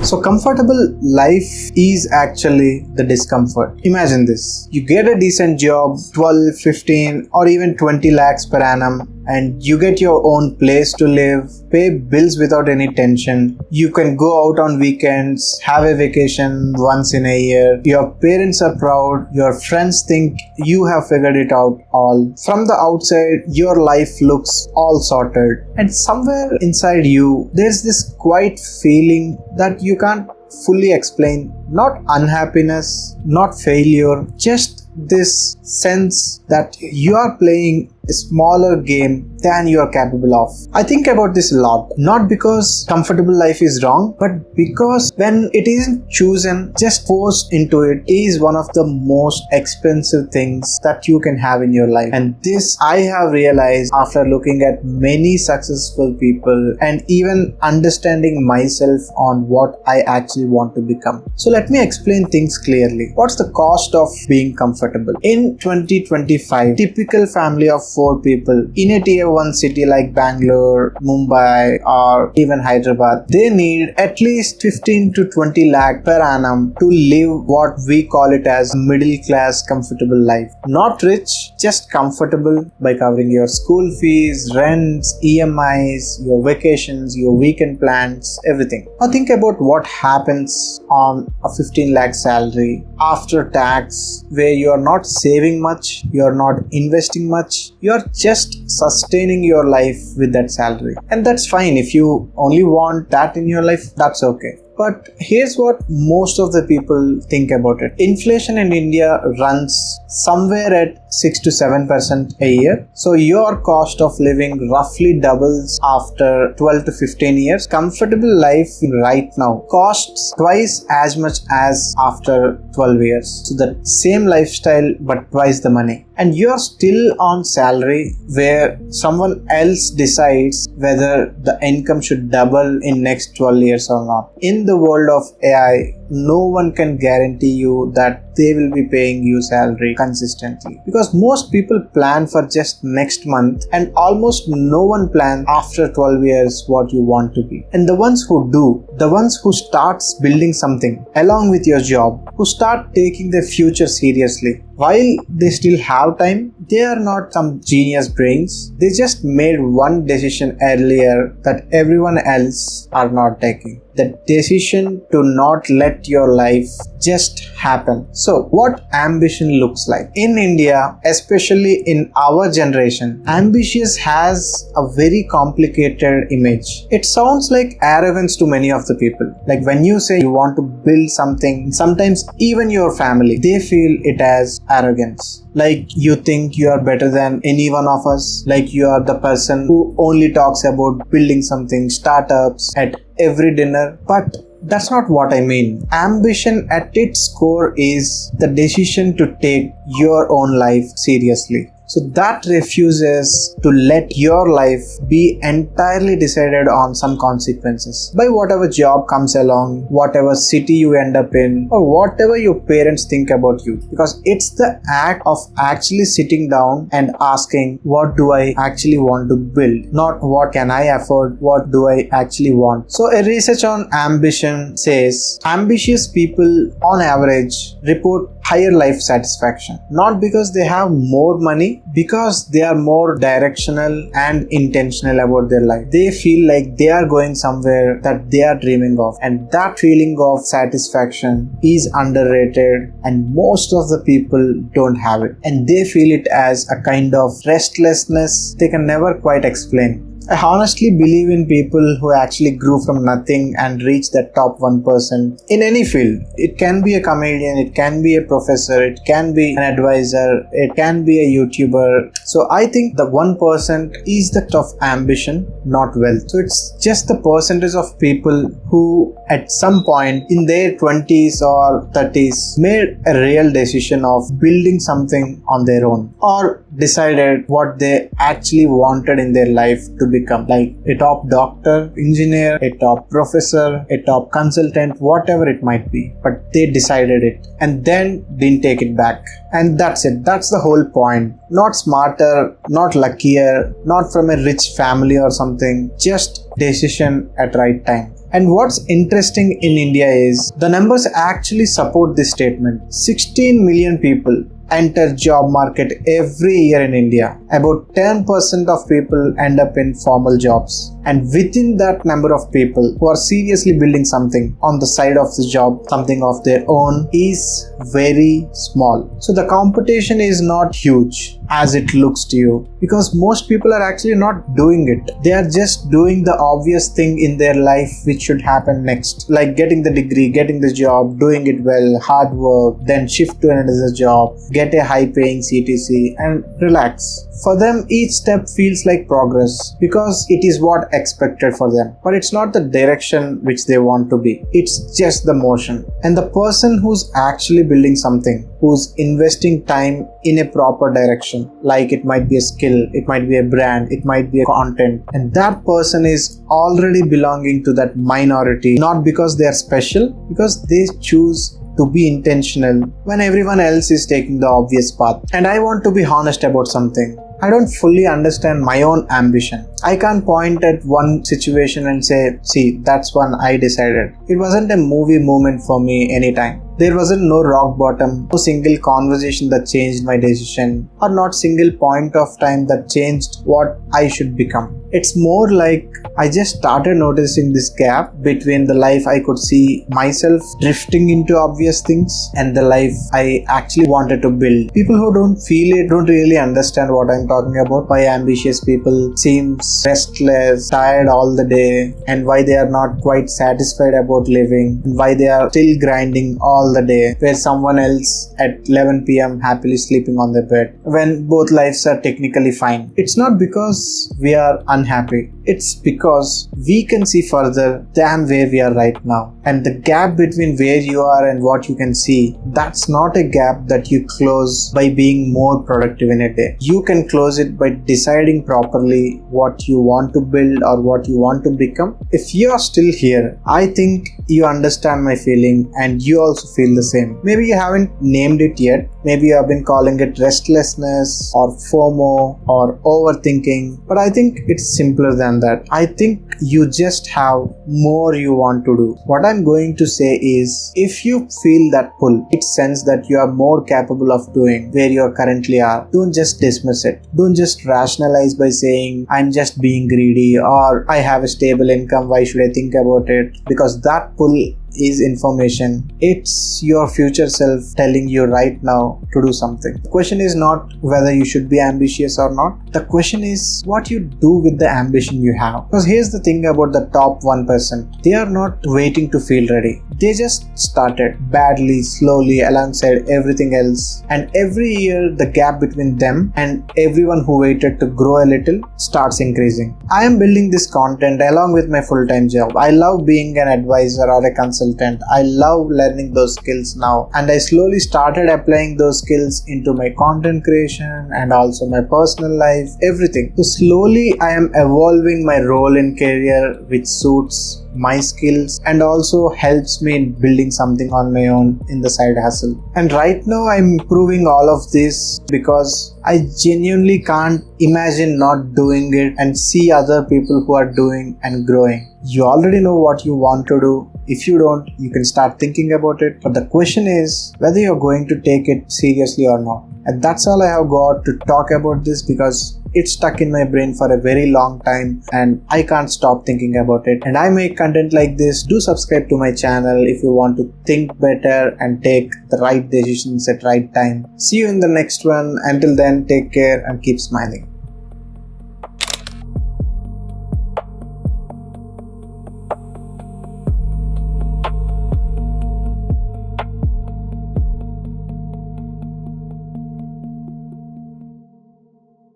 So comfortable life is actually the discomfort. Imagine this. You get a decent job, 12, 15 or even 20 lakhs per annum, and you get your own place to live, pay bills without any tension. You can go out on weekends, have a vacation once in a year. Your parents are proud. Your friends think you have figured it out all. From the outside, your life looks all sorted. And somewhere inside you, there's this quiet feeling that you can't fully explain. Not unhappiness, not failure, just this sense that you are playing a smaller game than you are capable of. I think about this a lot, not because comfortable life is wrong, but because when it isn't chosen, just forced into it is one of the most expensive things that you can have in your life. And this I have realized after looking at many successful people and even understanding myself on what I actually want to become. So let me explain things clearly. What's the cost of being comfortable? In 2025, typical family of 4 people in a tier 1 city like Bangalore, Mumbai or even Hyderabad, they need at least 15 to 20 lakh per annum to live what we call it as middle class comfortable life. Not rich, just comfortable by covering your school fees, rents, EMIs, your vacations, your weekend plans, everything. Now think about what happens on a 15 lakh salary after tax, where you are not saving much, you are not investing much, you are just sustaining your life with that salary. And that's fine. If you only want that in your life, that's okay. But here's what most of the people think about it. Inflation in India runs somewhere at 6 to 7% a year. So your cost of living roughly doubles after 12 to 15 years. Comfortable life right now costs twice as much as after 12 years. So the same lifestyle but twice the money. And you're still on salary where someone else decides whether the income should double in next 12 years or not. In the world of AI, no one can guarantee you that they will be paying you salary consistently, because most people plan for just next month and almost no one plans after 12 years what you want to be. And the ones who do, the ones who starts building something along with your job, who start taking their future seriously while they still have time, they are not some genius brains. They just made one decision earlier that everyone else are not taking. The decision to not let your life just happen. So what ambition looks like in India, especially in our generation, ambitious has a very complicated image. It sounds like arrogance to many of the people. Like when you say you want to build something, sometimes even your family, they feel it as arrogance. Like you think you are better than any one of us, like you are the person who only talks about building something, startups at every dinner. But that's not what I mean. Ambition at its core is the decision to take your own life seriously. So that refuses to let your life be entirely decided on some consequences by whatever job comes along, whatever city you end up in, or whatever your parents think about you. Because it's the act of actually sitting down and asking, what do I actually want to build? Not what can I afford, what do I actually want? So a research on ambition says ambitious people on average report higher life satisfaction, not because they have more money, because they are more directional and intentional about their life. They feel like they are going somewhere that they are dreaming of, and that feeling of satisfaction is underrated and most of the people don't have it, and they feel it as a kind of restlessness they can never quite explain. I honestly believe in people who actually grew from nothing and reached the top 1% in any field. It can be a comedian, it can be a professor, it can be an advisor, it can be a YouTuber. So I think the 1% is the of ambition, not wealth. So it's just the percentage of people who at some point in their 20s or 30s made a real decision of building something on their own, or decided what they actually wanted in their life to become, like a top doctor, engineer, a top professor, a top consultant, whatever it might be. But they decided it and then didn't take it back. And that's it. That's the whole point. Not smarter, not luckier, not from a rich family or something. Just decision at right time. And what's interesting in India is the numbers actually support this statement. 16 million people enter job market every year in India. About 10% of people end up in formal jobs. And within that number of people who are seriously building something on the side of the job, something of their own, is very small. So the competition is not huge as it looks to you, because most people are actually not doing it. They are just doing the obvious thing in their life which should happen next, like getting the degree, getting the job, doing it well, hard work, then shift to another job, get a high paying CTC and relax. For them, each step feels like progress because it is what expected for them, but it's not the direction which they want to be. It's just the motion. And the person who's actually building something, who's investing time in a proper direction, like it might be a skill, it might be a brand, it might be a content, and that person is already belonging to that minority, not because they are special, because they choose to be intentional when everyone else is taking the obvious path. And I want to be honest about something. I don't fully understand my own ambition. I can't point at one situation and say, see, that's one I decided. It wasn't a movie moment for me anytime. There wasn't no rock bottom, no single conversation that changed my decision, or not single point of time that changed what I should become. It's more like I just started noticing this gap between the life I could see myself drifting into obvious things and the life I actually wanted to build. People who don't feel it don't really understand what I'm talking about. Why ambitious people seems restless, tired all the day, and why they are not quite satisfied about living, and why they are still grinding all the day, where someone else at 11 p.m. happily sleeping on their bed when both lives are technically fine. It's not because we are unhappy. It's because we can see further than where we are right now. And the gap between where you are and what you can see, that's not a gap that you close by being more productive in a day. You can close it by deciding properly what you want to build or what you want to become. If you are still here, I think you understand my feeling and you also feel the same. Maybe you haven't named it yet. Maybe you have been calling it restlessness or FOMO or overthinking. But I think it's simpler than that. I think you just have more you want to do. What I'm going to say is, if you feel that pull, it sense that you are more capable of doing where you currently are, don't just dismiss it. Don't just rationalize by saying, I'm just being greedy, or I have a stable income, why should I think about it? Because that pull is information. It's your future self telling you right now to do something. The question is not whether you should be ambitious or not. The question is what you do with the ambition you have. Because here's the thing about the top 1%. They are not waiting to feel ready. They just started badly, slowly, alongside everything else. And every year the gap between them and everyone who waited to grow a little starts increasing. I am building this content along with my full-time job. I love being an advisor or a consultant. I love learning those skills now, and I slowly started applying those skills into my content creation and also my personal life, everything. So slowly I am evolving my role in career which suits my skills and also helps me in building something on my own in the side hustle. And right now I'm improving all of this because I genuinely can't imagine not doing it and see other people who are doing and growing. You already know what you want to do. If you don't, you can start thinking about it. But the question is whether you're going to take it seriously or not. And that's all I have got to talk about this, because it's stuck in my brain for a very long time and I can't stop thinking about it. And I make content like this. Do subscribe to my channel if you want to think better and take the right decisions at right time. See you in the next one. Until then, take care and keep smiling.